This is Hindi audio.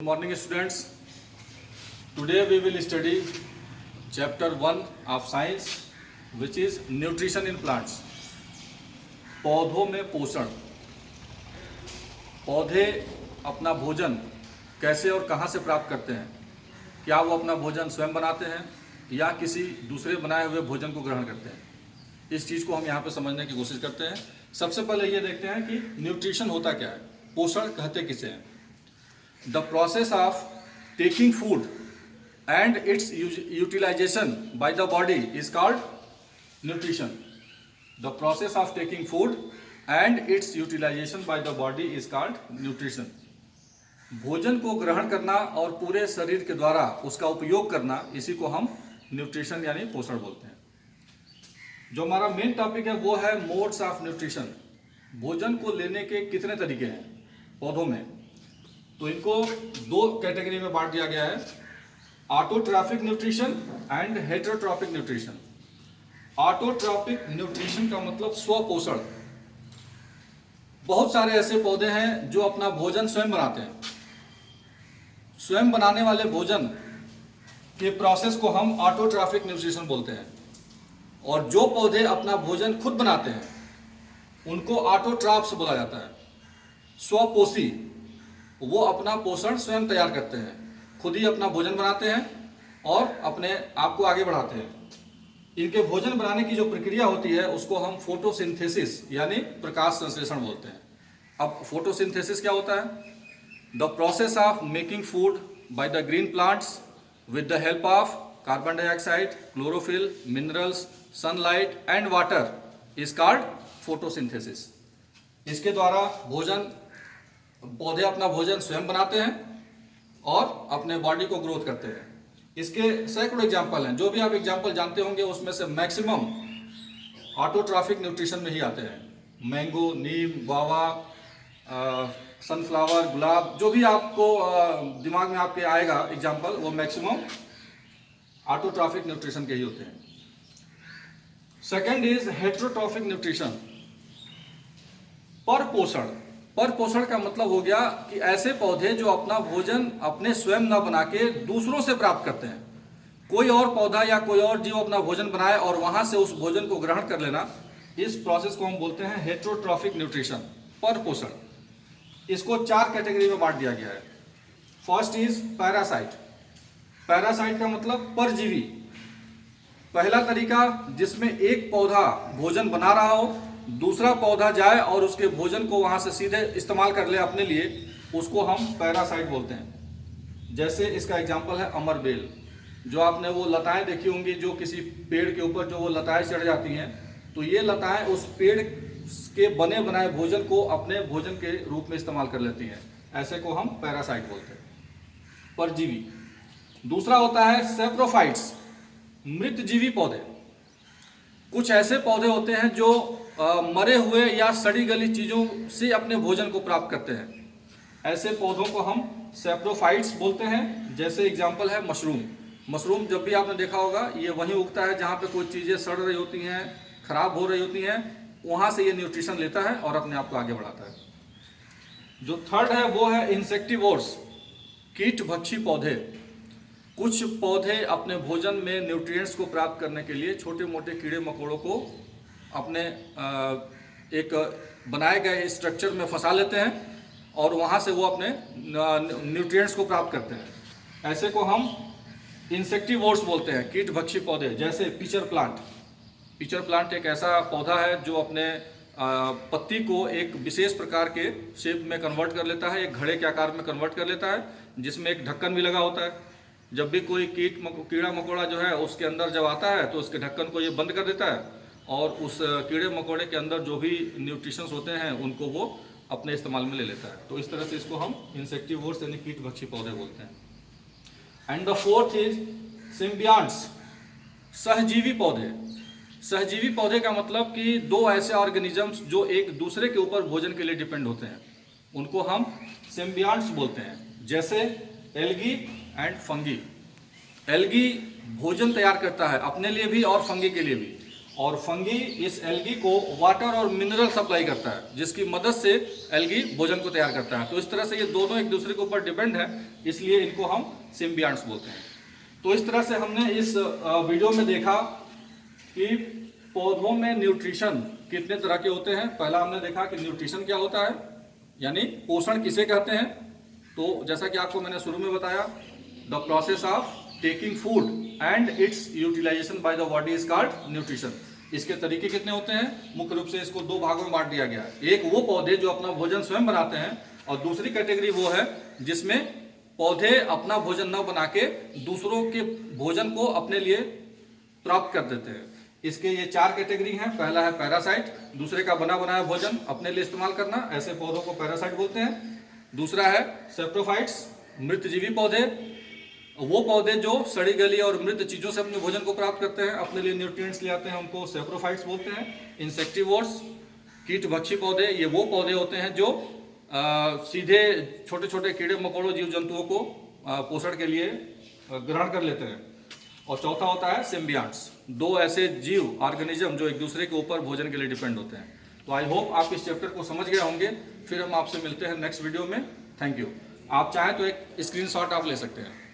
Good morning students. Today we will study chapter 1 of science which is nutrition in plants. पौधों में पोषण। पौधे अपना भोजन कैसे और कहाँ से प्राप्त करते हैं? क्या वो अपना भोजन स्वयं बनाते हैं या किसी दूसरे बनाए हुए भोजन को ग्रहण करते हैं? इस चीज़ को हम यहाँ पे समझने की कोशिश करते हैं। सबसे पहले ये देखते हैं कि न्यूट्रिशन होता क्या है, पोषण कहते किसे हैं। The process of taking food and its utilization by the body is called nutrition. The process of taking food and its utilization by the body is called nutrition. भोजन को ग्रहण करना और पूरे शरीर के द्वारा उसका उपयोग करना, इसी को हम न्यूट्रिशन यानी पोषण बोलते हैं। जो हमारा मेन टॉपिक है वो है मोड्स ऑफ न्यूट्रिशन। भोजन को लेने के कितने तरीके हैं पौधों में, तो इनको दो कैटेगरी में बांट दिया गया है, autotrophic nutrition and heterotrophic nutrition. Autotrophic nutrition का मतलब स्वपोषण। बहुत सारे ऐसे पौधे हैं जो अपना भोजन स्वयं बनाते हैं। स्वयं बनाने वाले भोजन के प्रोसेस को हम ऑटोट्रॉफिक न्यूट्रिशन बोलते हैं, और जो पौधे अपना भोजन खुद बनाते हैं उनको ऑटोट्रॉफ्स बोला जाता है, स्वपोषी। वो अपना पोषण स्वयं तैयार करते हैं, खुद ही अपना भोजन बनाते हैं और अपने आप को आगे बढ़ाते हैं। इनके भोजन बनाने की जो प्रक्रिया होती है उसको हम फोटोसिंथेसिस यानी प्रकाश संश्लेषण बोलते हैं। अब फोटोसिंथेसिस क्या होता है? The process of making food by the green plants with the help of carbon dioxide, chlorophyll, minerals, sunlight and water is called photosynthesis. इसके द्वारा पौधे अपना भोजन स्वयं बनाते हैं और अपने बॉडी को ग्रोथ करते हैं। इसके सैकड़ों एग्जाम्पल हैं, जो भी आप एग्जाम्पल जानते होंगे उसमें से मैक्सिमम ऑटोट्रॉफिक न्यूट्रिशन में ही आते हैं। मैंगो, नीम, गुआवा, सनफ्लावर, गुलाब, जो भी आपको दिमाग में आपके आएगा एग्जाम्पल, वो मैक्सिमम ऑटोट्रॉफिक न्यूट्रिशन के ही होते हैं। सेकेंड इज हेटेरोट्रॉफिक न्यूट्रिशन, परपोषण। परपोषण का मतलब हो गया कि ऐसे पौधे जो अपना भोजन अपने स्वयं न बना के दूसरों से प्राप्त करते हैं। कोई और पौधा या कोई और जीव अपना भोजन बनाए और वहां से उस भोजन को ग्रहण कर लेना, इस प्रोसेस को हम बोलते हैं हेटेरोट्रॉफिक न्यूट्रिशन, परपोषण। इसको चार कैटेगरी में बांट दिया गया है। First is parasite. पैरासाइट का मतलब परजीवी। पहला तरीका जिसमें एक पौधा भोजन बना रहा हो, दूसरा पौधा जाए और उसके भोजन को वहां से सीधे इस्तेमाल कर ले अपने लिए, उसको हम पैरासाइट बोलते हैं। जैसे इसका एग्जांपल है अमरबेल। जो आपने वो लताएं देखी होंगी जो किसी पेड़ के ऊपर जो वो लताएं चढ़ जाती हैं, तो ये लताएं उस पेड़ के बने बनाए भोजन को अपने भोजन के रूप में इस्तेमाल कर लेती हैं। ऐसे को हम पैरासाइट बोलते हैं, परजीवी। दूसरा होता है सैप्रोफाइट्स, मृतजीवी पौधे। कुछ ऐसे पौधे होते हैं जो मरे हुए या सड़ी गली चीज़ों से अपने भोजन को प्राप्त करते हैं। ऐसे पौधों को हम सैप्रोफाइट्स बोलते हैं। जैसे एग्जांपल है मशरूम। मशरूम जब भी आपने देखा होगा, ये वहीं उगता है जहाँ पे कोई चीज़ें सड़ रही होती हैं, खराब हो रही होती हैं, वहाँ से ये न्यूट्रिशन लेता है और अपने आप को आगे बढ़ाता है। जो थर्ड है वो है इंसेक्टिवोर्स, कीटभक्षी पौधे। कुछ पौधे अपने भोजन में न्यूट्रिएंट्स को प्राप्त करने के लिए छोटे मोटे कीड़े मकोड़ों को अपने एक बनाए गए स्ट्रक्चर में फंसा लेते हैं और वहाँ से वो अपने न्यूट्रिएंट्स को प्राप्त करते हैं। ऐसे को हम इंसेक्टिवोर्स बोलते हैं, कीटभक्षी पौधे। जैसे पिचर प्लांट। पिचर प्लांट एक ऐसा पौधा है जो अपने पत्ती को एक विशेष प्रकार के शेप में कन्वर्ट कर लेता है, एक घड़े के आकार में कन्वर्ट कर लेता है, जिसमें एक ढक्कन भी लगा होता है। जब भी कोई कीड़ा मकोड़ा जो है उसके अंदर जब आता है तो उसके ढक्कन को ये बंद कर देता है और उस कीड़े मकोड़े के अंदर जो भी न्यूट्रिशंस होते हैं उनको वो अपने इस्तेमाल में ले लेता है। तो इस तरह से इसको हम इंसेक्टिवोर्स यानी कीटभक्षी पौधे बोलते हैं। एंड द फोर्थ इज सिम्बियंट्स, सहजीवी पौधे। सहजीवी पौधे का मतलब कि दो ऐसे ऑर्गेनिजम्स जो एक दूसरे के ऊपर भोजन के लिए डिपेंड होते हैं, उनको हम सिम्बियंट्स बोलते हैं। जैसे एल्गी एंड फंगी। एल्गी भोजन तैयार करता है अपने लिए भी और फंगी के लिए भी, और फंगी इस एल्गी को वाटर और मिनरल सप्लाई करता है, जिसकी मदद से एल्गी भोजन को तैयार करता है। तो इस तरह से ये दोनों एक दूसरे के ऊपर डिपेंड है, इसलिए इनको हम सिम्बियंट्स बोलते हैं। तो इस तरह से हमने इस वीडियो में देखा कि पौधों में न्यूट्रिशन कितने तरह के होते हैं। पहला हमने देखा कि न्यूट्रिशन क्या होता है, यानी पोषण किसे कहते हैं। तो जैसा कि आपको मैंने शुरू में बताया, the process of taking food and its utilisation by the body is called nutrition. इसके तरीके कितने होते हैं, मुख्य रूप से इसको दो भागों में बांट दिया गया है। एक वो पौधे जो अपना भोजन स्वयं बनाते हैं, और दूसरी कैटेगरी वो है जिसमें पौधे अपना भोजन न बना के दूसरों के भोजन को अपने लिए प्राप्त कर देते हैं। इसके ये चार कैटेगरी हैं। पहला है पैरासाइट, दूसरे का बना बनाया भोजन अपने लिए इस्तेमाल करना, ऐसे पौधों को पैरासाइट बोलते हैं। दूसरा है सेप्रोफाइट्स, मृतजीवी पौधे, वो पौधे जो सड़ी गली और मृत चीजों से अपने भोजन को प्राप्त करते हैं, अपने लिए न्यूट्रिएंट्स ले आते हैं, उनको सेप्रोफाइट्स बोलते हैं। इंसेक्टिवोर्स, कीटभक्षी पौधे, ये वो पौधे होते हैं जो सीधे छोटे छोटे कीड़े मकोड़ों जीव जंतुओं को पोषण के लिए ग्रहण कर लेते हैं। और चौथा होता है सिम्बियंट्स, दो ऐसे जीव ऑर्गेनिज्म जो एक दूसरे के ऊपर भोजन के लिए डिपेंड होते हैं। तो आई होप आप इस चैप्टर को समझ गए होंगे। फिर हम आपसे मिलते हैं नेक्स्ट वीडियो में। Thank you. आप चाहें तो एक स्क्रीनशॉट आप ले सकते हैं।